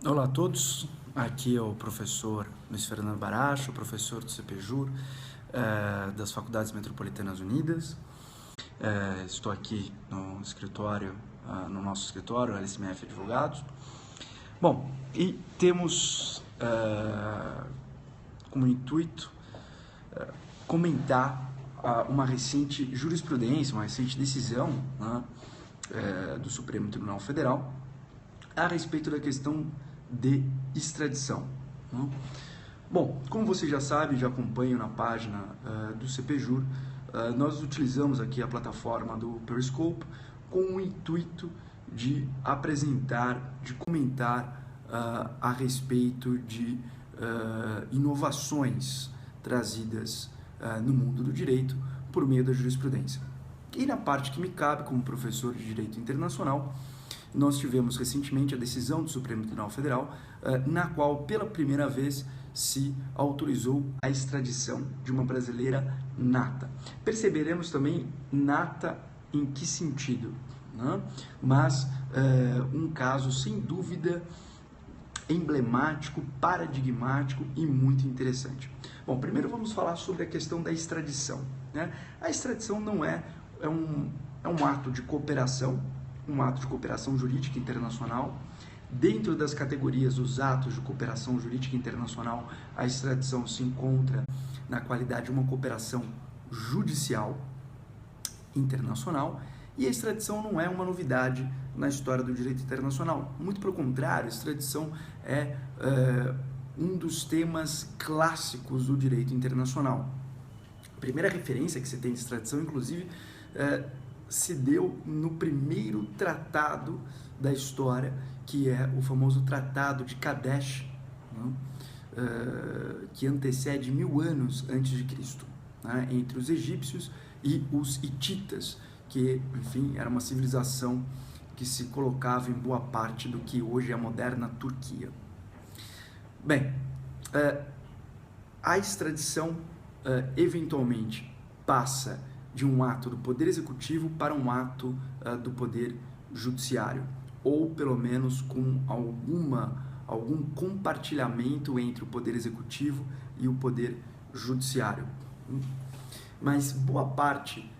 Olá a todos, aqui é o professor Luiz Fernando Baracho, professor do CPJUR, das Faculdades Metropolitanas Unidas. Estou aqui no escritório, no nosso escritório, LSMF Advogados. Bom, e temos como intuito comentar uma recente jurisprudência, uma recente decisão, né, do Supremo Tribunal Federal a respeito da questão de extradição. Né? Bom, como você já sabe, já acompanho na página do CPJUR, nós utilizamos aqui a plataforma do Periscope com o intuito de apresentar, de comentar a respeito de inovações trazidas no mundo do direito por meio da jurisprudência. E na parte que me cabe como professor de Direito Internacional, nós tivemos recentemente a decisão do Supremo Tribunal Federal, na qual pela primeira vez se autorizou a extradição de uma brasileira nata. Perceberemos também nata em que sentido, né? Mas um caso sem dúvida emblemático, paradigmático e muito interessante. Bom, primeiro vamos falar sobre a questão da extradição, né? A extradição não é um ato de cooperação, um ato de cooperação jurídica internacional. Dentro das categorias dos atos de cooperação jurídica internacional, a extradição se encontra na qualidade de uma cooperação judicial internacional, e a extradição não é uma novidade na história do direito internacional. Muito pelo contrário, a extradição é um dos temas clássicos do direito internacional. A primeira referência que se tem de extradição, inclusive, se deu no primeiro tratado da história, que é o famoso Tratado de Kadesh, né? Que antecede 1000 anos antes de Cristo, né? Entre os egípcios e os hititas, que, enfim, era uma civilização que se colocava em boa parte do que hoje é a moderna Turquia. Bem, a extradição eventualmente passa de um ato do Poder Executivo para um ato do Poder Judiciário, ou pelo menos com algum compartilhamento entre o Poder Executivo e o Poder Judiciário. Mas boa parte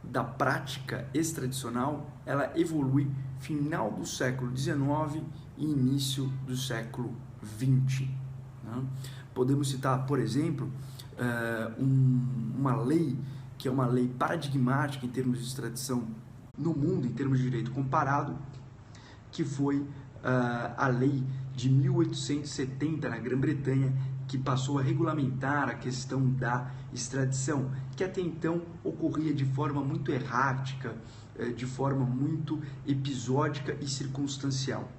da prática extradicional, ela evolui final do século XIX e início do século XX. Né? Podemos citar, por exemplo, uma lei que é uma lei paradigmática em termos de extradição no mundo, em termos de direito comparado, que foi a lei de 1870 na Grã-Bretanha, que passou a regulamentar a questão da extradição, que até então ocorria de forma muito errática, de forma muito episódica e circunstancial.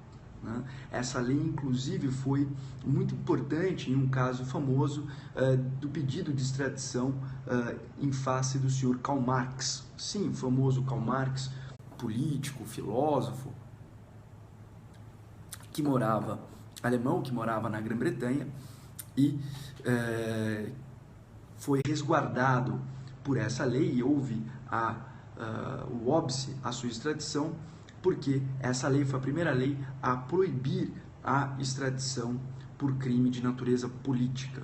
Essa lei, inclusive, foi muito importante em um caso famoso do pedido de extradição em face do senhor Karl Marx. Sim, o famoso Karl Marx, político, filósofo, alemão, que morava na Grã-Bretanha e foi resguardado por essa lei, e houve o óbice à sua extradição, porque essa lei foi a primeira lei a proibir a extradição por crime de natureza política.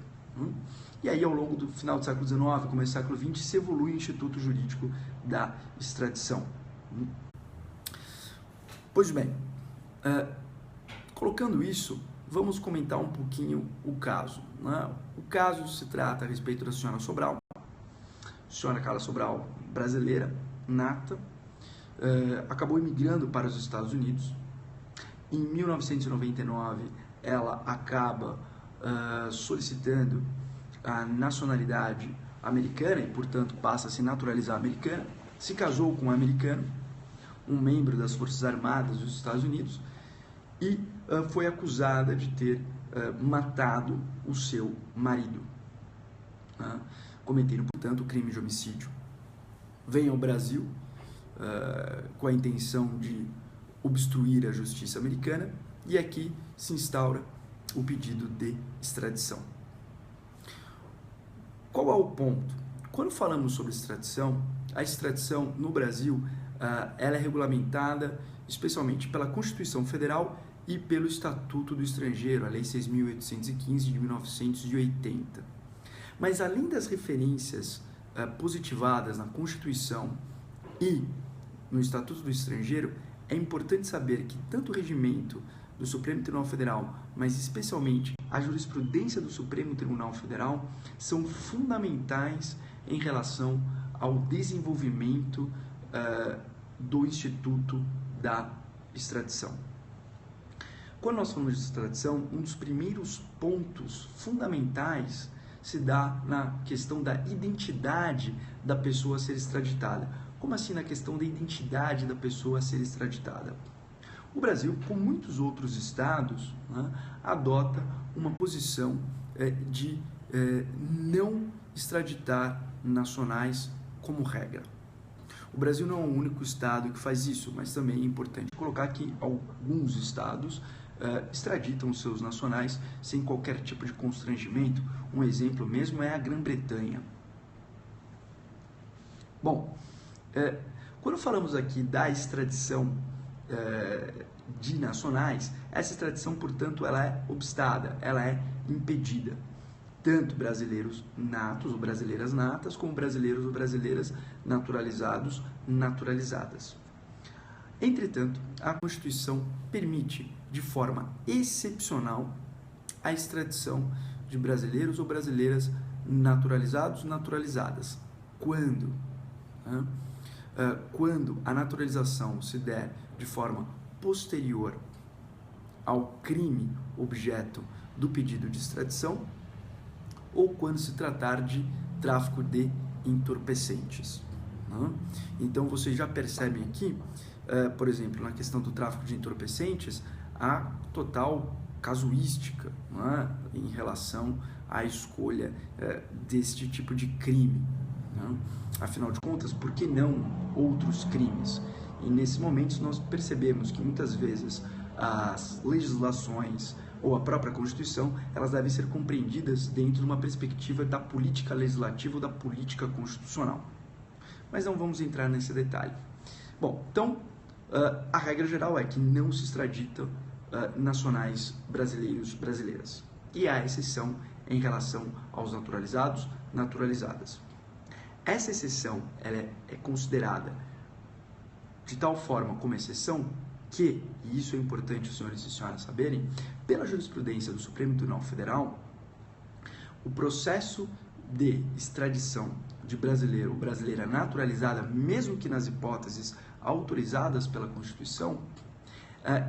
E aí, ao longo do final do século XIX, começo do século XX, se evolui o Instituto Jurídico da Extradição. Pois bem, colocando isso, vamos comentar um pouquinho o caso. Né? O caso se trata a respeito da senhora Sobral, senhora Carla Sobral, brasileira, nata, acabou imigrando para os Estados Unidos. Em 1999, ela acaba solicitando a nacionalidade americana e, portanto, passa a se naturalizar americana. Se casou com um americano, um membro das Forças Armadas dos Estados Unidos, e foi acusada de ter matado o seu marido, cometendo, portanto, o crime de homicídio. Vem ao Brasil com a intenção de obstruir a justiça americana, e aqui se instaura o pedido de extradição. Qual é o ponto? Quando falamos sobre extradição, a extradição no Brasil ela é regulamentada especialmente pela Constituição Federal e pelo Estatuto do Estrangeiro, a Lei 6.815 de 1980. Mas além das referências positivadas na Constituição e no Estatuto do Estrangeiro, é importante saber que tanto o regimento do Supremo Tribunal Federal, mas especialmente a jurisprudência do Supremo Tribunal Federal, são fundamentais em relação ao desenvolvimento do Instituto da Extradição. Quando nós falamos de extradição, um dos primeiros pontos fundamentais se dá na questão da identidade da pessoa a ser extraditada. Como assim na questão da identidade da pessoa a ser extraditada? O Brasil, como muitos outros estados, né, adota uma posição de não extraditar nacionais como regra. O Brasil não é o único estado que faz isso, mas também é importante colocar que alguns estados extraditam seus nacionais sem qualquer tipo de constrangimento. Um exemplo mesmo é a Grã-Bretanha. Bom, quando falamos aqui da extradição de nacionais, essa extradição, portanto, ela é obstada, ela é impedida. Tanto brasileiros natos ou brasileiras natas, como brasileiros ou brasileiras naturalizados, naturalizadas. Entretanto, a Constituição permite, de forma excepcional, a extradição de brasileiros ou brasileiras naturalizados, naturalizadas. Quando? Quando a naturalização se der de forma posterior ao crime objeto do pedido de extradição, ou quando se tratar de tráfico de entorpecentes. Então, vocês já percebem aqui, por exemplo, na questão do tráfico de entorpecentes, a total casuística em relação à escolha deste tipo de crime. Afinal de contas, por que não outros crimes? E nesse momento nós percebemos que muitas vezes as legislações ou a própria Constituição, elas devem ser compreendidas dentro de uma perspectiva da política legislativa ou da política constitucional. Mas não vamos entrar nesse detalhe. Bom, então, a regra geral é que não se extraditam nacionais brasileiros, brasileiras. E há exceção em relação aos naturalizados, naturalizadas. Essa exceção ela é considerada de tal forma como exceção que, e isso é importante os senhores e senhoras saberem, pela jurisprudência do Supremo Tribunal Federal, o processo de extradição de brasileiro ou brasileira naturalizada, mesmo que nas hipóteses autorizadas pela Constituição,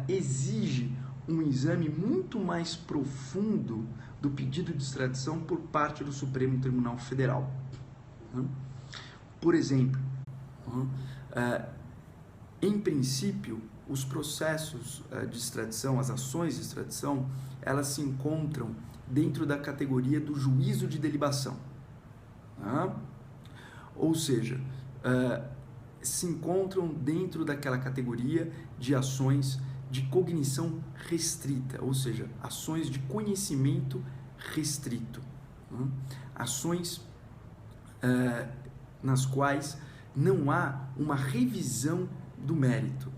exige um exame muito mais profundo do pedido de extradição por parte do Supremo Tribunal Federal. Por exemplo, em princípio, os processos de extradição, as ações de extradição, elas se encontram dentro da categoria do juízo de delibação. Ou seja, se encontram dentro daquela categoria de ações de cognição restrita, ou seja, ações de conhecimento restrito. Ações nas quais não há uma revisão do mérito.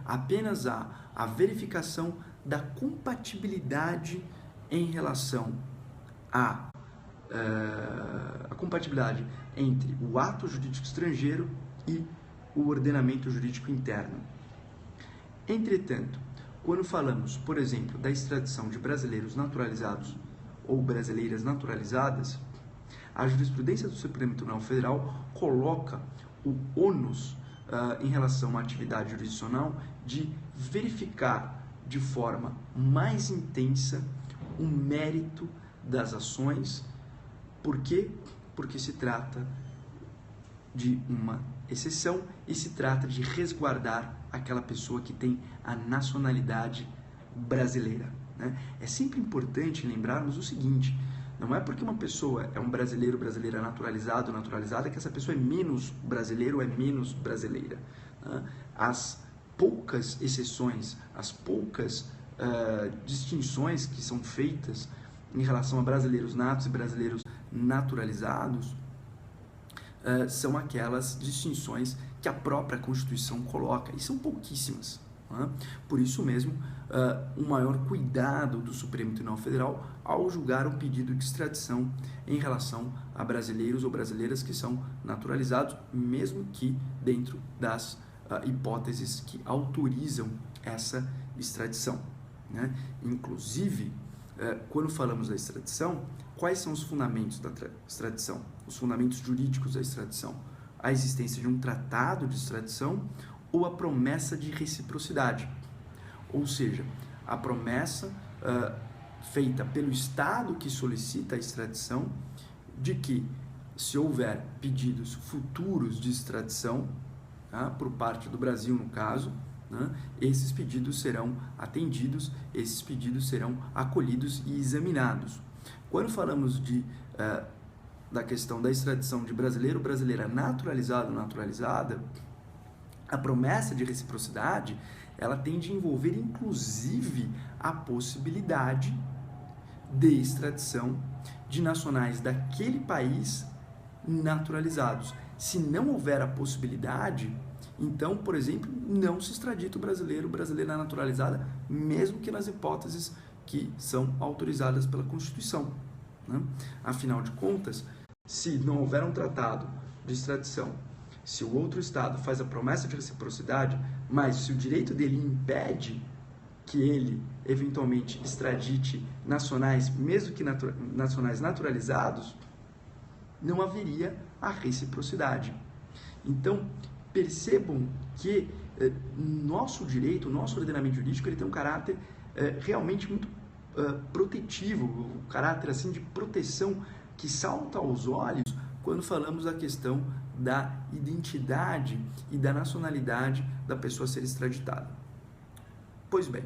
Apenas há a verificação da compatibilidade em relação a compatibilidade entre o ato jurídico estrangeiro e o ordenamento jurídico interno. Entretanto, quando falamos, por exemplo, da extradição de brasileiros naturalizados ou brasileiras naturalizadas, a jurisprudência do Supremo Tribunal Federal coloca o ônus em relação à atividade jurisdicional de verificar de forma mais intensa o mérito das ações. Por quê? Porque se trata de uma exceção e se trata de resguardar aquela pessoa que tem a nacionalidade brasileira. É sempre importante lembrarmos o seguinte: não é porque uma pessoa é um brasileiro, brasileira naturalizado, naturalizada, que essa pessoa é menos brasileiro ou é menos brasileira. As poucas exceções, as poucas distinções que são feitas em relação a brasileiros natos e brasileiros naturalizados são aquelas distinções que a própria Constituição coloca, e são pouquíssimas. Né? Por isso mesmo, um maior cuidado do Supremo Tribunal Federal ao julgar um pedido de extradição em relação a brasileiros ou brasileiras que são naturalizados, mesmo que dentro das hipóteses que autorizam essa extradição. Né? Inclusive, quando falamos da extradição, quais são os fundamentos da extradição? Os fundamentos jurídicos da extradição? A existência de um tratado de extradição ou a promessa de reciprocidade. Ou seja, a promessa feita pelo Estado que solicita a extradição de que, se houver pedidos futuros de extradição, tá, por parte do Brasil, no caso, né, esses pedidos serão atendidos, esses pedidos serão acolhidos e examinados. Quando falamos da questão da extradição de brasileiro ou brasileira naturalizado ou naturalizada, a promessa de reciprocidade, ela tende a envolver inclusive a possibilidade de extradição de nacionais daquele país naturalizados. Se não houver a possibilidade, então, por exemplo, não se extradita o brasileiro ou brasileira naturalizada, mesmo que nas hipóteses que são autorizadas pela Constituição. Né? Afinal de contas, se não houver um tratado de extradição, se o outro Estado faz a promessa de reciprocidade, mas se o direito dele impede que ele eventualmente extradite nacionais, mesmo que nacionais naturalizados, não haveria a reciprocidade. Então, percebam que nosso direito, nosso ordenamento jurídico, ele tem um caráter realmente muito protetivo, um caráter assim de proteção que salta aos olhos quando falamos da questão da identidade e da nacionalidade da pessoa a ser extraditada. Pois bem,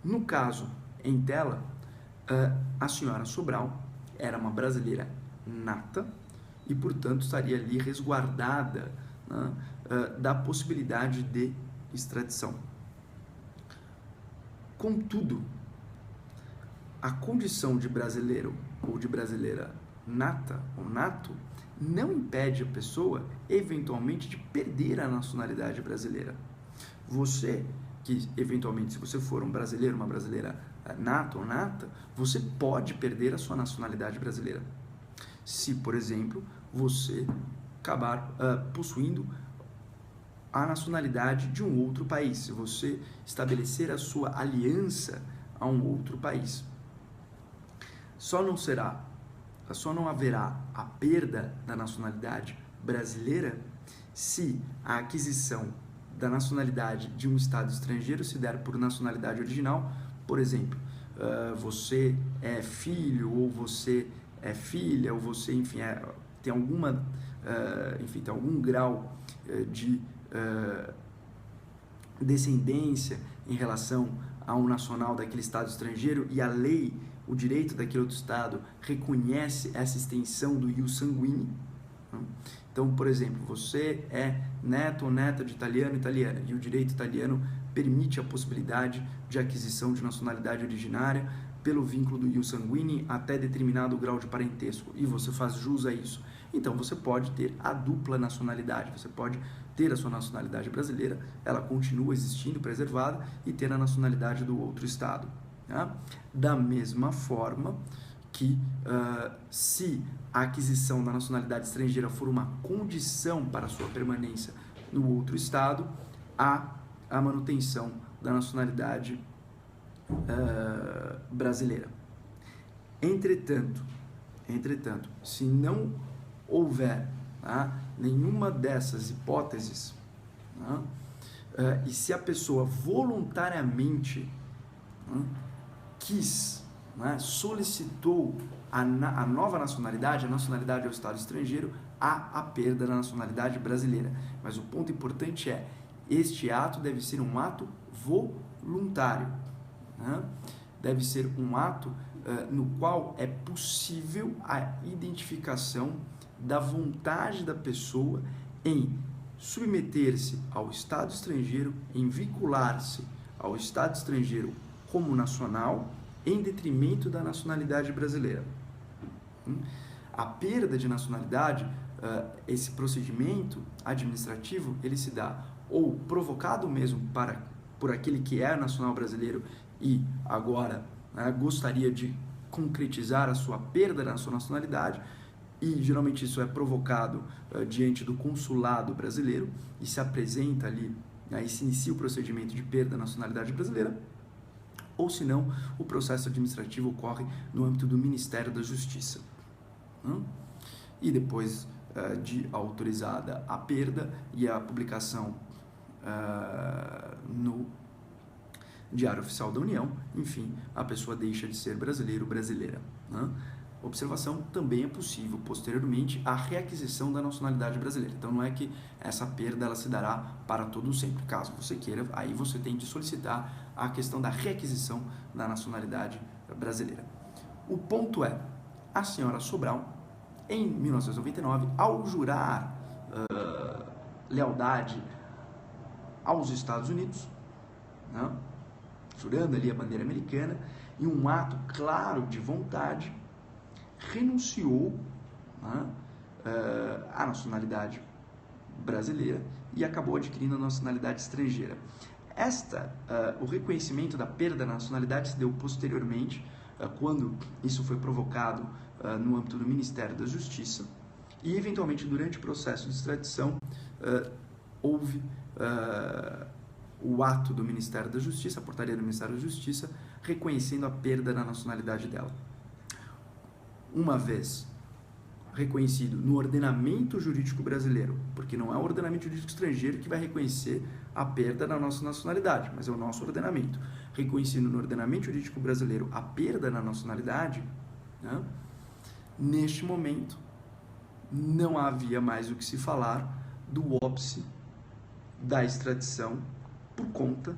no caso em tela, a senhora Sobral era uma brasileira nata e, portanto, estaria ali resguardada, né, da possibilidade de extradição. Contudo, a condição de brasileiro ou de brasileira nata ou nato não impede a pessoa, eventualmente, de perder a nacionalidade brasileira. Você, que eventualmente, se você for um brasileiro, uma brasileira nata ou nata, você pode perder a sua nacionalidade brasileira. Se, por exemplo, você acabar possuindo a nacionalidade de um outro país, se você estabelecer a sua aliança a um outro país. Só não haverá a perda da nacionalidade brasileira se a aquisição da nacionalidade de um Estado estrangeiro se der por nacionalidade original. Por exemplo, você é filho, ou você é filha, ou você, enfim, tem alguma, tem algum grau de descendência em relação a um nacional daquele Estado estrangeiro, e a lei, o direito daquele outro Estado reconhece essa extensão do ius sanguíneo. Então, por exemplo, você é neto ou neta de italiano ou italiana, e o direito italiano permite a possibilidade de aquisição de nacionalidade originária pelo vínculo do ius sanguíneo até determinado grau de parentesco, e você faz jus a isso. Então, você pode ter a dupla nacionalidade, você pode ter a sua nacionalidade brasileira, ela continua existindo, preservada, e ter a nacionalidade do outro Estado. Tá? Da mesma forma que, se a aquisição da nacionalidade estrangeira for uma condição para a sua permanência no outro Estado, há a manutenção da nacionalidade brasileira. Entretanto, se não houver, tá, nenhuma dessas hipóteses, tá, e se a pessoa voluntariamente quis, né, solicitou a nova nacionalidade, a nacionalidade ao Estado estrangeiro, há a perda da nacionalidade brasileira. Mas o ponto importante é, este ato deve ser um ato voluntário, né? Deve ser um ato no qual é possível a identificação da vontade da pessoa em submeter-se ao Estado estrangeiro, em vincular-se ao Estado estrangeiro como nacional, em detrimento da nacionalidade brasileira. A perda de nacionalidade esse procedimento administrativo, ele se dá ou provocado mesmo por aquele que é nacional brasileiro e agora gostaria de concretizar a sua perda na sua nacionalidade, e geralmente isso é provocado diante do consulado brasileiro e se apresenta ali, aí se inicia o procedimento de perda da nacionalidade brasileira, ou se não, o processo administrativo ocorre no âmbito do Ministério da Justiça. E depois de autorizada a perda e a publicação no Diário Oficial da União, enfim, a pessoa deixa de ser brasileiro ou brasileira. Observação, também é possível, posteriormente, a reaquisição da nacionalidade brasileira. Então, não é que essa perda ela se dará para todo sempre. Caso você queira, aí você tem de solicitar a questão da reaquisição da nacionalidade brasileira. O ponto é, a senhora Sobral, em 1999, ao jurar lealdade aos Estados Unidos, jurando ali a bandeira americana, em um ato claro de vontade, renunciou à nacionalidade brasileira e acabou adquirindo a nacionalidade estrangeira. O reconhecimento da perda da nacionalidade se deu posteriormente, quando isso foi provocado no âmbito do Ministério da Justiça, e eventualmente durante o processo de extradição houve o ato do Ministério da Justiça, a portaria do Ministério da Justiça, reconhecendo a perda da nacionalidade dela. Uma vez reconhecido no ordenamento jurídico brasileiro, porque não é o ordenamento jurídico estrangeiro que vai reconhecer a perda da nossa nacionalidade, mas é o nosso ordenamento. Reconhecido no ordenamento jurídico brasileiro a perda da nacionalidade, neste momento não havia mais o que se falar do óbice da extradição por conta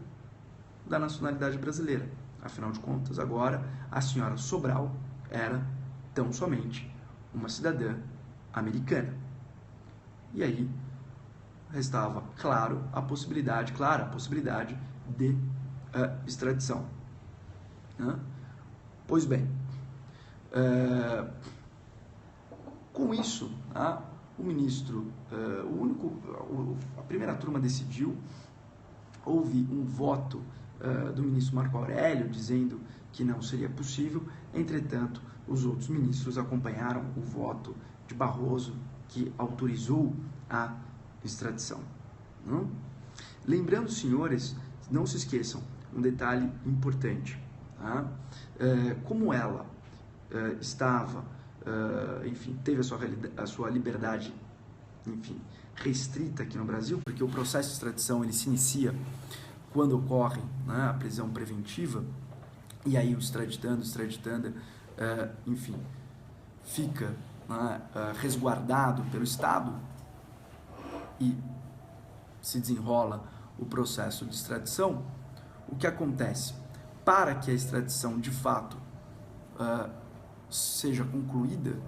da nacionalidade brasileira. Afinal de contas, agora a senhora Sobral era tão somente uma cidadã americana. E aí restava clara a possibilidade de extradição. Pois bem, com isso, o ministro, a primeira turma decidiu, houve um voto do ministro Marco Aurélio dizendo que não seria possível, entretanto, os outros ministros acompanharam o voto de Barroso, que autorizou a extradição. Lembrando, senhores, não se esqueçam, um detalhe importante. Como ela estava, enfim, teve a sua liberdade, enfim, restrita aqui no Brasil, porque o processo de extradição ele se inicia quando ocorre a prisão preventiva, e aí o extraditando, enfim, fica resguardado pelo Estado e se desenrola o processo de extradição. O que acontece? Para que a extradição de fato seja concluída,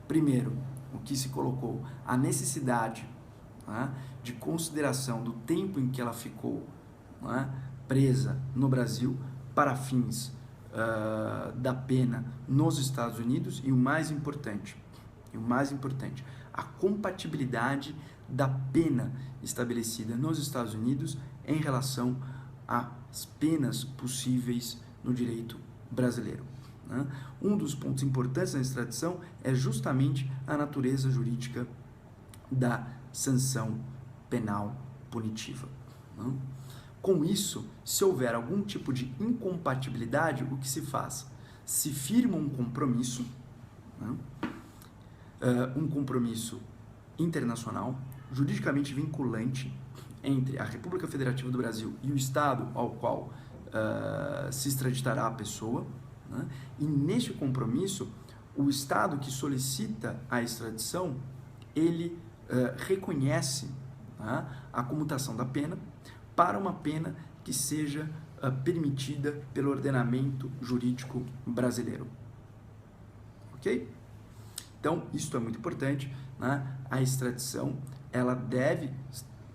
primeiro, o que se colocou, a necessidade de consideração do tempo em que ela ficou presa no Brasil para fins da pena nos Estados Unidos, e o mais importante, a compatibilidade da pena estabelecida nos Estados Unidos em relação às penas possíveis no direito brasileiro. Um dos pontos importantes na extradição é justamente a natureza jurídica da sanção penal punitiva. Com isso, se houver algum tipo de incompatibilidade, o que se faz? Se firma um compromisso, um compromisso internacional, juridicamente vinculante, entre a República Federativa do Brasil e o Estado ao qual se extraditará a pessoa, e neste compromisso, o Estado que solicita a extradição, ele reconhece a comutação da pena para uma pena que seja permitida pelo ordenamento jurídico brasileiro. Ok? Então, isso é muito importante. A extradição, ela deve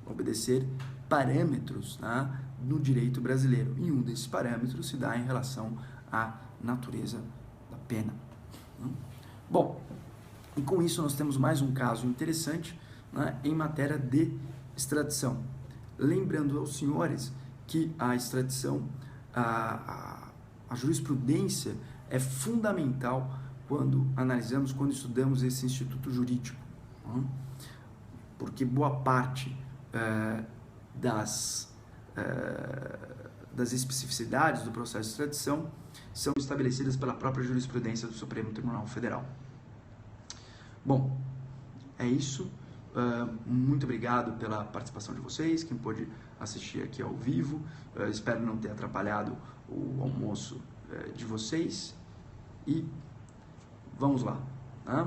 obedecer parâmetros no direito brasileiro, e um desses parâmetros se dá em relação à natureza da pena. Bom, E com isso nós temos mais um caso interessante, né, em matéria de extradição. Lembrando aos senhores que a extradição, a jurisprudência é fundamental quando analisamos, quando estudamos esse instituto jurídico, né? Porque boa parte das especificidades do processo de extradição são estabelecidas pela própria jurisprudência do Supremo Tribunal Federal. Bom, é isso. Muito obrigado pela participação de vocês, quem pôde assistir aqui ao vivo. Espero não ter atrapalhado o almoço de vocês. E vamos lá. Né?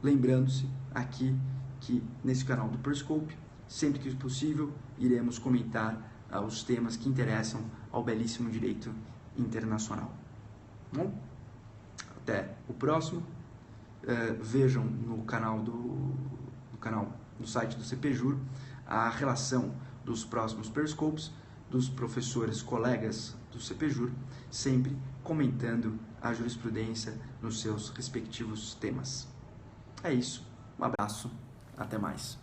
Lembrando-se aqui que nesse canal do Periscope, sempre que possível, iremos comentar os temas que interessam ao belíssimo direito internacional. Bom, até o próximo. Vejam no canal no site do CPJur a relação dos próximos Periscopes dos professores colegas do CPJur, sempre comentando a jurisprudência nos seus respectivos temas. É isso, um abraço, até mais.